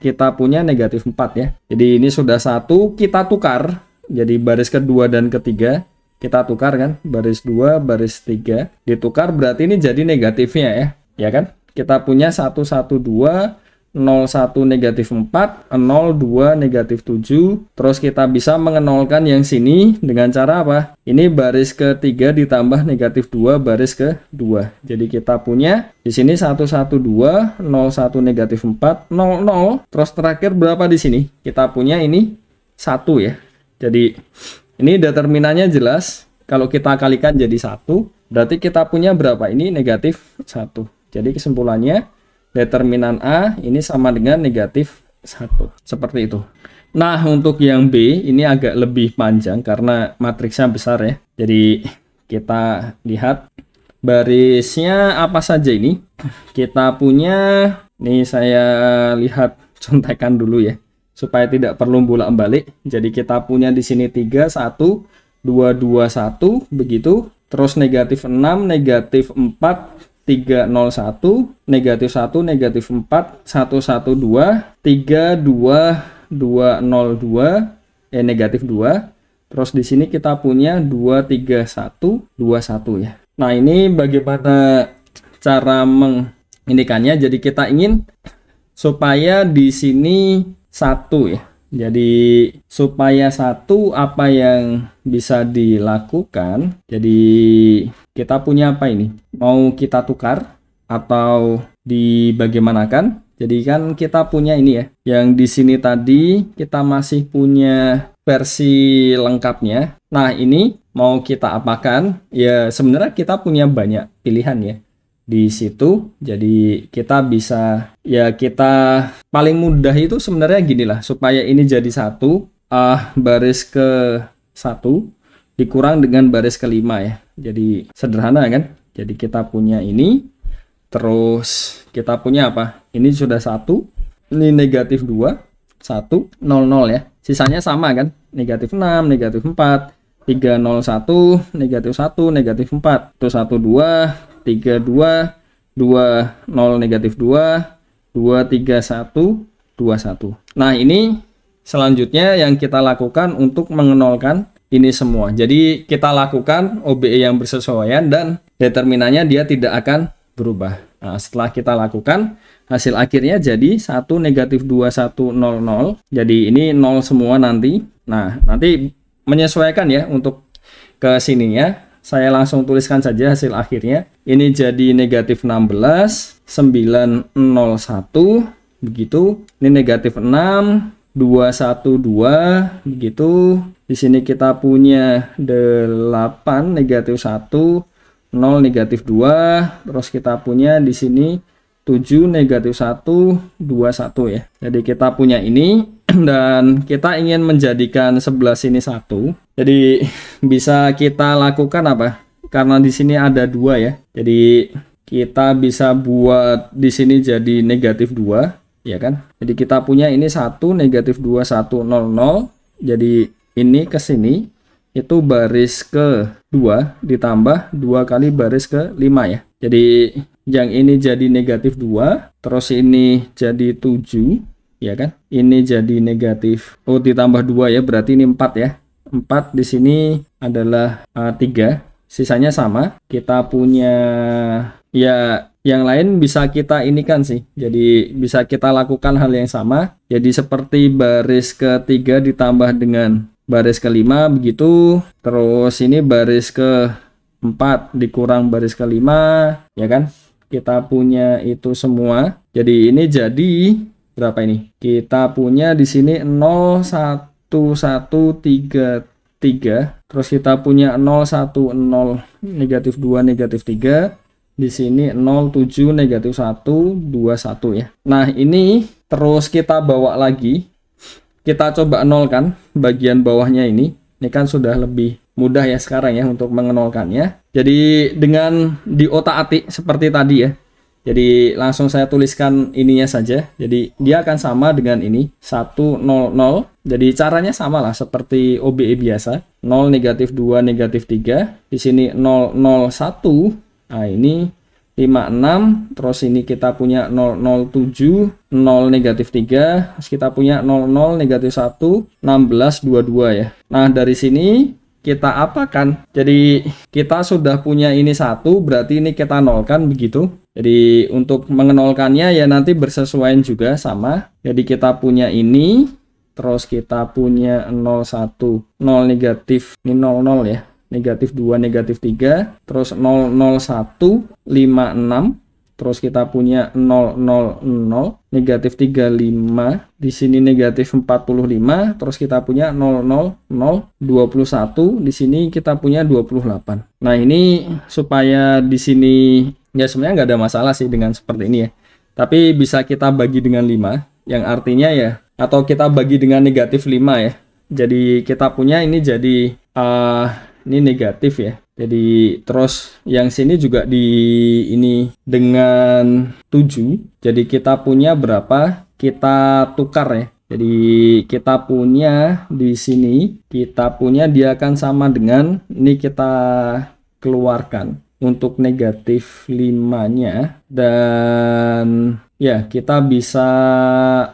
kita punya negatif 4 ya. Jadi ini sudah 1, kita tukar. Jadi baris kedua dan ketiga kita tukar kan, baris 2 baris 3 ditukar, berarti ini jadi negatifnya ya. Ya kan? Kita punya 112 01 negatif 4, 02 negatif 7. Terus kita bisa mengenolkan yang sini dengan cara apa? Ini baris ketiga ditambah negatif 2 baris kedua. Jadi kita punya di sini 112 01 negatif 4 00. Terus terakhir berapa di sini? Kita punya ini 1 ya. Jadi ini determinannya jelas. Kalau kita kalikan jadi 1, berarti kita punya berapa? Ini negatif 1. Jadi kesimpulannya determinan A ini sama dengan negatif 1. Seperti itu. Nah, untuk yang B ini agak lebih panjang karena matriksnya besar ya. Jadi kita lihat barisnya apa saja ini. Kita punya, nih saya lihat contekan dulu ya, supaya tidak perlu bolak-balik. Jadi kita punya di sini 3 1 2 2 1 begitu. Terus negatif 6 negatif 4 301 negatif 1 negatif 4 112 32202 negatif 2. Terus di sini kita punya 23121 ya. Nah, ini bagaimana cara mengindikannya? Jadi kita ingin supaya di sini 1 ya. Jadi supaya 1 apa yang bisa dilakukan? Jadi kita punya apa ini? Mau kita tukar atau dibagaimanakan? Jadi kan kita punya ini ya. Yang di sini tadi kita masih punya versi lengkapnya. Nah, ini mau kita apakan? Ya sebenarnya kita punya banyak pilihan ya di situ. Jadi kita bisa, ya kita paling mudah itu sebenarnya gini lah, supaya ini jadi 1, baris ke 1 dikurang dengan baris kelima ya. Jadi sederhana kan. Jadi kita punya ini Terus kita punya apa? Ini sudah 1, ini negatif 2, 1, 0, 0 ya. Sisanya sama kan? Negatif 6, negatif 4, 3, 0, 1, negatif 1, negatif 4. Itu 1, 2, 3, 2, 2, 0, negatif 2, 2, 3, 1, 2, 1. Nah, ini selanjutnya yang kita lakukan untuk mengenolkan ini semua. Jadi kita lakukan OBE yang bersesuaian dan determinannya dia tidak akan berubah. Nah, setelah kita lakukan, hasil akhirnya jadi 1, negatif 2, 1, 0, 0. Jadi ini 0 semua nanti. Nah, nanti menyesuaikan ya untuk ke sininya. Saya langsung tuliskan saja hasil akhirnya. Ini jadi negatif 16, 901, begitu. Ini negatif 6, 212, begitu. Di sini kita punya 8, negatif 1, 0, negatif 2. Terus kita punya di sini 7, negatif 1, 21 ya. Jadi kita punya ini dan kita ingin menjadikan sebelah sini 1. Jadi bisa kita lakukan apa? Karena di sini ada 2 ya. Jadi kita bisa buat di sini jadi negatif 2, ya kan? Jadi kita punya ini 1, negatif 2, 1, 0, 0. Jadi ini ke sini itu baris ke 2 ditambah 2 kali baris ke 5 ya. Jadi yang ini jadi negatif 2, terus ini jadi 7, ya kan? Ini jadi negatif, oh ditambah 2 ya, berarti ini 4 ya. 4 di sini adalah 3, sisanya sama. Kita punya ya yang lain bisa kita ini kan sih. Jadi bisa kita lakukan hal yang sama. Jadi seperti baris ke-3 ditambah dengan baris ke-5 begitu. Terus ini baris ke-4 dikurang baris ke-5, ya kan? Kita punya itu semua. Jadi ini jadi berapa ini? Kita punya di sini 0, 1, 1, 3, 3. Terus kita punya 0, 1, 0, negatif 2, negatif 3. Di sini 0, 7, negatif 1, 2, 1 ya. Nah, ini terus kita bawa lagi. Kita coba nolkan bagian bawahnya ini. Ini kan sudah lebih mudah ya sekarang ya untuk mengenolkannya. Jadi dengan diotak-atik seperti tadi ya. Jadi langsung saya tuliskan ininya saja. Jadi dia akan sama dengan ini 1, 0, 0. Jadi caranya sama lah seperti OBE biasa. 0, negatif 2, negatif 3. Di sini 0, 0, 1. Nah ini 56. Terus ini kita punya 0, 0, 7. 0, negatif 3. Terus kita punya 0, 0, negatif 1. 16, 22 ya. Nah dari sini kita apakan? Jadi kita sudah punya ini 1, berarti ini kita nolkan begitu. Jadi untuk mengenolkannya ya nanti bersesuaian juga sama. Jadi kita punya ini, terus kita punya 0, 1, 0 negatif, ini 0, 0 ya. Negatif 2, negatif 3, terus 0, 0, 1, 5, 6. Terus kita punya 0, 0, 0, negatif 35, di sini negatif 45, terus kita punya 0, 0, 0, 21, di sini kita punya 28. Nah ini supaya di sini ya sebenarnya nggak ada masalah sih dengan seperti ini ya. Tapi bisa kita bagi dengan 5, yang artinya ya, atau kita bagi dengan negatif 5 ya. Jadi kita punya ini jadi ini negatif ya. Jadi terus yang sini juga di ini dengan 7. Jadi kita punya berapa? Kita tukar ya. Jadi kita punya di sini, kita punya dia akan sama dengan ini kita keluarkan untuk negatif 5-nya, dan ya kita bisa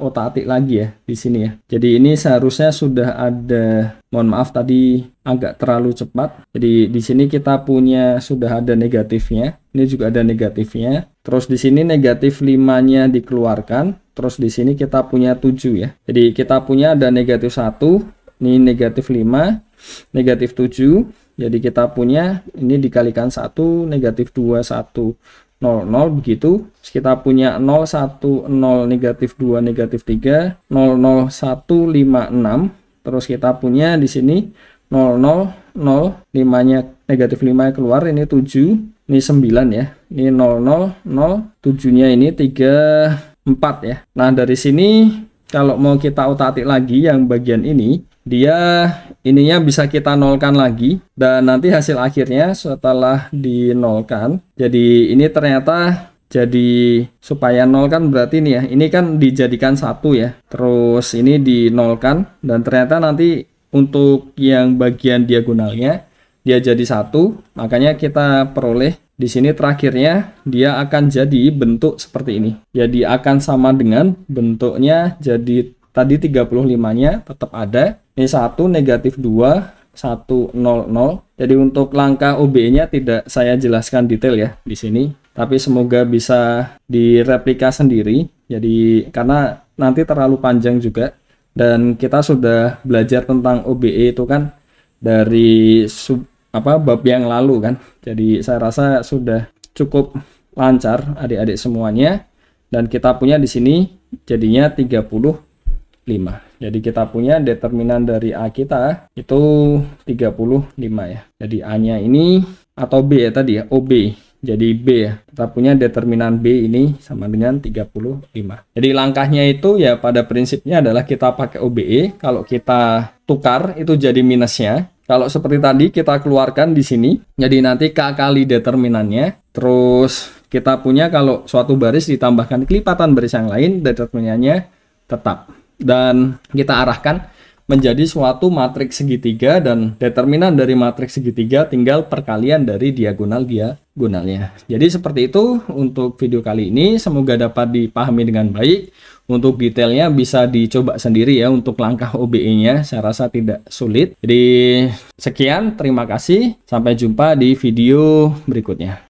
otak-atik lagi ya di sini ya. Jadi ini seharusnya sudah ada, mohon maaf tadi agak terlalu cepat. Jadi di sini kita punya sudah ada negatifnya, ini juga ada negatifnya. Terus di sini negatif 5-nya dikeluarkan. Terus di sini kita punya 7 ya. Jadi kita punya ada negatif 1, ini negatif 5, negatif 7. Jadi kita punya ini dikalikan 1, negatif 2, 1, 0, 0 begitu. Terus kita punya 0, 1, 0, negatif 2, negatif 3, 0, 0, 1, 5, 6. Terus kita punya di sini 0, 0, 0, 5-nya negatif 5 keluar, ini 7, ini 9 ya. Ini 0, 0, 0, 7-nya ini 3, 4 ya. Nah dari sini kalau mau kita otak-atik lagi yang bagian ini, dia ininya bisa kita nolkan lagi, dan nanti hasil akhirnya setelah dinolkan, jadi ini ternyata jadi supaya 0 kan berarti nih ya, ini kan dijadikan 1 ya, terus ini dinolkan, dan ternyata nanti untuk yang bagian diagonalnya dia jadi 1, makanya kita peroleh di sini terakhirnya dia akan jadi bentuk seperti ini. Jadi akan sama dengan bentuknya, jadi tadi 35-nya tetap ada. Ini 1, negatif 2, 1, 0, 0. Jadi untuk langkah OBE-nya tidak saya jelaskan detail ya di sini, tapi semoga bisa direplika sendiri. Jadi karena nanti terlalu panjang juga, dan kita sudah belajar tentang OBE itu kan dari bab yang lalu kan. Jadi saya rasa sudah cukup lancar adik-adik semuanya, dan kita punya di sini jadinya 35. Jadi kita punya determinan dari A kita itu 35 ya. Jadi A-nya ini atau B ya tadi ya, OB. Jadi B ya. Kita punya determinan B ini sama dengan 35. Jadi langkahnya itu ya pada prinsipnya adalah kita pakai OBE. Kalau kita tukar itu jadi minusnya. Kalau seperti tadi kita keluarkan di sini, jadi nanti K kali determinannya, terus kita punya kalau suatu baris ditambahkan kelipatan baris yang lain, determinannya tetap. Dan kita arahkan menjadi suatu matriks segitiga, dan determinan dari matriks segitiga tinggal perkalian dari diagonalnya. Jadi seperti itu untuk video kali ini, semoga dapat dipahami dengan baik. Untuk detailnya bisa dicoba sendiri ya untuk langkah OBE-nya, saya rasa tidak sulit. Jadi sekian, terima kasih, sampai jumpa di video berikutnya.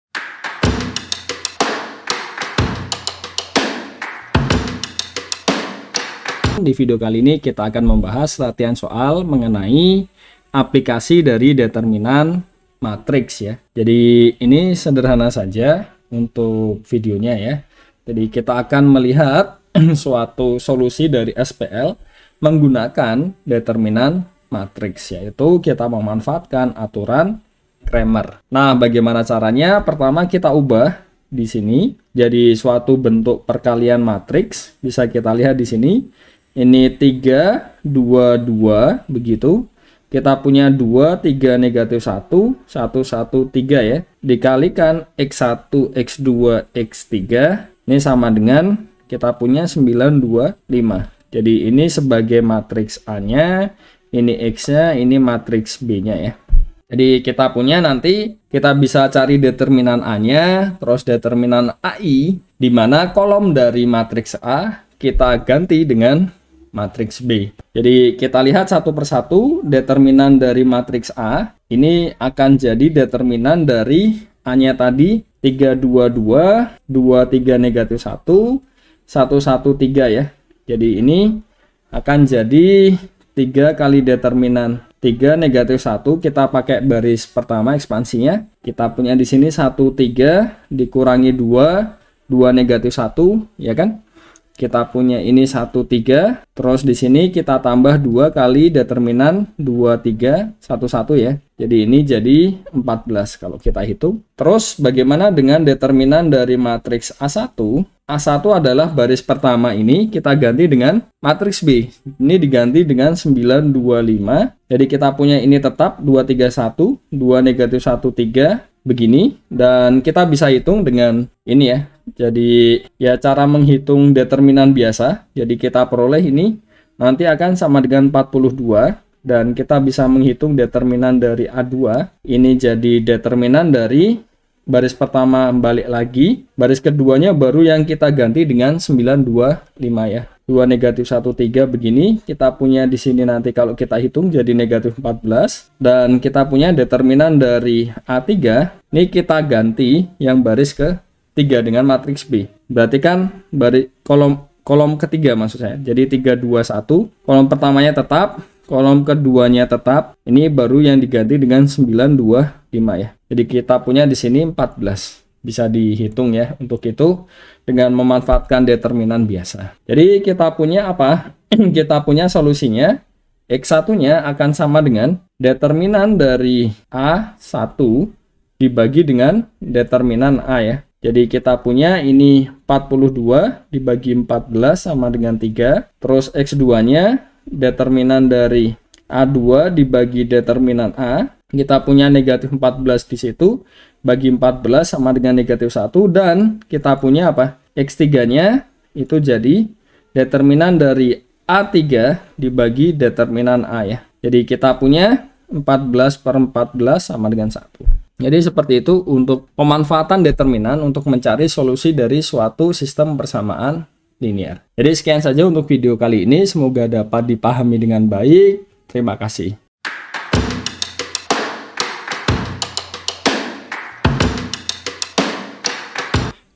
Di video kali ini kita akan membahas latihan soal mengenai aplikasi dari determinan matriks ya. Jadi ini sederhana saja untuk videonya ya. Jadi kita akan melihat suatu solusi dari SPL menggunakan determinan matriks, yaitu kita memanfaatkan aturan Cramer. Nah, bagaimana caranya? Pertama kita ubah di sini jadi suatu bentuk perkalian matriks. Bisa kita lihat di sini. Ini 3, 2, 2 begitu. Kita punya 2, 3, negatif 1, 1, 1, 3 ya. Dikalikan X1, X2, X3. Ini sama dengan kita punya 9, 2, 5. Jadi ini sebagai matriks A-nya, ini X-nya, ini matriks B-nya ya. Jadi kita punya nanti, kita bisa cari determinan A-nya, terus determinan AI, di mana kolom dari matriks A kita ganti dengan matriks B. Jadi kita lihat satu persatu, determinan dari matriks A, ini akan jadi determinan dari A-nya tadi, 3, 2, 2, 2, 3, negatif 1, 1, 1, 3 ya. Jadi ini akan jadi 3 kali determinan 3, negatif 1. Kita pakai baris pertama ekspansinya. Kita punya di sini 1, 3 dikurangi 2, 2 negatif 1 ya kan. Kita punya ini 1, 3. Terus di sini kita tambah 2 kali determinan 2, 3, 1, 1 ya. Jadi ini jadi 14 kalau kita hitung. Terus bagaimana dengan determinan dari matriks A1? A1 adalah baris pertama ini kita ganti dengan matriks B. Ini diganti dengan 9, 2, 5. Jadi kita punya ini tetap 2, 3, 1, 2 negatif 1, 3 begini. Dan kita bisa hitung dengan ini ya. Jadi ya cara menghitung determinan biasa. Jadi kita peroleh ini nanti akan sama dengan 42. Dan kita bisa menghitung determinan dari A2. Ini jadi determinan dari baris pertama balik lagi. Baris keduanya baru yang kita ganti dengan 9, 2, 5 ya. 2 negatif 1, 3 begini. Kita punya di sini nanti kalau kita hitung jadi negatif 14. Dan kita punya determinan dari A3. Ini kita ganti yang baris ke 3 dengan matriks B. Berarti kan baris kolom ketiga maksud saya. Jadi 3, 2, 1. Kolom pertamanya tetap. Kolom keduanya tetap. Ini baru yang diganti dengan 9, 2, 5 ya. Jadi kita punya di sini 14. Bisa dihitung ya untuk itu dengan memanfaatkan determinan biasa. Jadi kita punya apa? Kita punya solusinya. X1-nya akan sama dengan determinan dari A1 dibagi dengan determinan A ya. Jadi kita punya ini 42 dibagi 14 sama dengan 3. Terus X2-nya determinan dari A2 dibagi determinan A. Kita punya negatif 14 di situ. bagi 14 sama dengan negatif 1, dan kita punya apa? X3-nya itu jadi determinan dari A3 dibagi determinan A ya. Jadi kita punya 14/14 sama dengan 1. Jadi seperti itu untuk pemanfaatan determinan untuk mencari solusi dari suatu sistem persamaan linear. Jadi sekian saja untuk video kali ini, semoga dapat dipahami dengan baik. Terima kasih.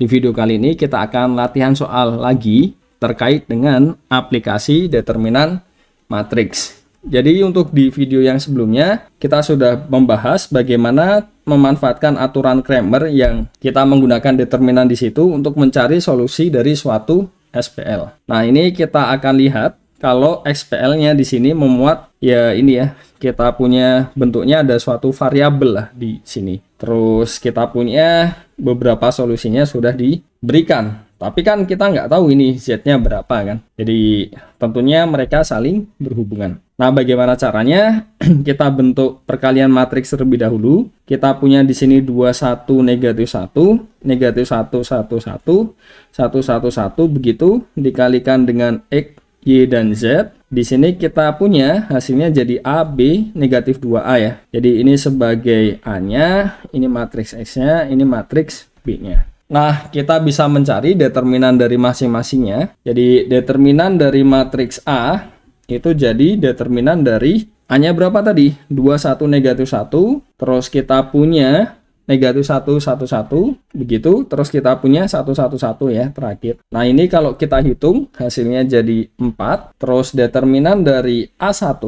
Di video kali ini kita akan latihan soal lagi terkait dengan aplikasi determinan matriks. Jadi untuk di video yang sebelumnya kita sudah membahas bagaimana memanfaatkan aturan Cramer yang kita menggunakan determinan di situ untuk mencari solusi dari suatu SPL. Nah, ini kita akan lihat kalau SPL-nya di sini memuat ya ini ya. Kita punya bentuknya ada suatu variabel lah di sini. Terus kita punya beberapa solusinya sudah diberikan. Tapi kan kita nggak tahu ini Z-nya berapa kan. Jadi tentunya mereka saling berhubungan. Nah, bagaimana caranya? Kita bentuk perkalian matriks terlebih dahulu. Kita punya di sini 21 negatif 1, negatif 1, 1, 1, 1, 1, 1, begitu dikalikan dengan X, Y, dan Z. Di sini kita punya hasilnya jadi A, B, negatif 2A ya. Jadi ini sebagai A-nya, ini matriks X-nya, ini matriks B-nya. Nah, kita bisa mencari determinan dari masing-masingnya. Jadi determinan dari matriks A itu jadi determinan dari A-nya berapa tadi? 21 negatif 1, terus kita punya negatif 1, 1, 1, begitu, terus kita punya 1, 1, 1 ya, terakhir. Nah, ini kalau kita hitung, hasilnya jadi 4, terus determinan dari A1,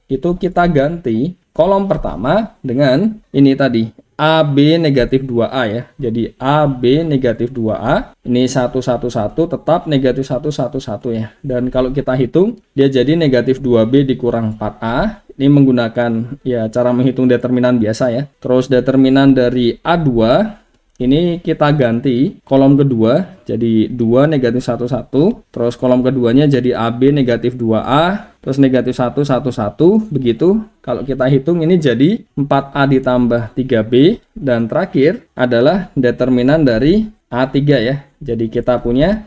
itu kita ganti kolom pertama dengan ini tadi, AB negatif 2A ya. Jadi AB negatif 2A, ini 1, 1, 1, tetap negatif 1, 1, 1 ya. Dan kalau kita hitung, dia jadi negatif 2B dikurang 4A. Ini menggunakan ya cara menghitung determinan biasa ya. Terus determinan dari A2 ini kita ganti kolom kedua jadi 2 negatif 1, 1. Terus kolom keduanya jadi AB negatif 2A. Terus negatif 1, 1, 1. Begitu kalau kita hitung ini jadi 4A ditambah 3B. Dan terakhir adalah determinan dari A3 ya. Jadi kita punya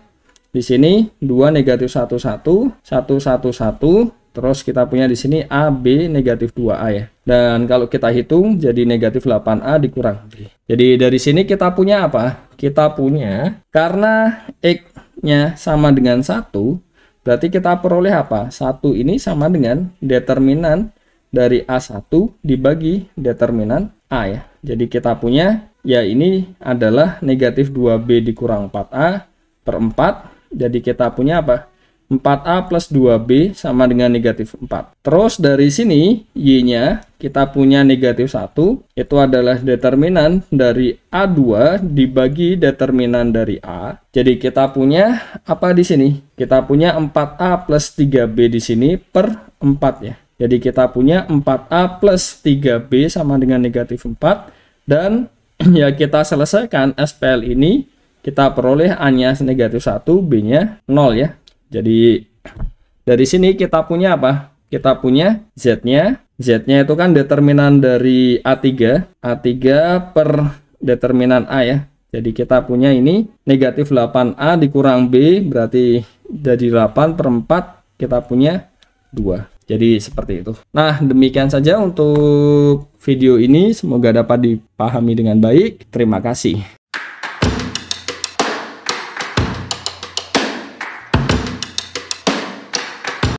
di sini 2 negatif 1, 1, 1, 1, 1. Terus kita punya di sini AB negatif 2A ya. Dan kalau kita hitung jadi negatif 8A dikurang B. Jadi dari sini kita punya apa? Kita punya karena X-nya sama dengan 1, berarti kita peroleh apa? 1 ini sama dengan determinan dari A1 dibagi determinan A ya. Jadi kita punya ya ini adalah negatif 2B dikurang 4A per 4. Jadi kita punya apa? 4A plus 2B sama dengan negatif 4. Terus dari sini Y-nya kita punya negatif 1. Itu adalah determinan dari A2 dibagi determinan dari A. Jadi kita punya apa di sini? Kita punya 4A plus 3B di sini per 4 ya. Jadi kita punya 4A plus 3B sama dengan negatif 4. Dan ya kita selesaikan SPL ini. Kita peroleh A-nya negatif 1, B-nya 0 ya. Jadi dari sini kita punya apa? Kita punya Z-nya. Z-nya itu kan determinan dari A3. A3 per determinan A ya. Jadi kita punya ini negatif 8A dikurang B. Berarti jadi 8 per 4. Kita punya 2. Jadi seperti itu. Nah, demikian saja untuk video ini. Semoga dapat dipahami dengan baik. Terima kasih.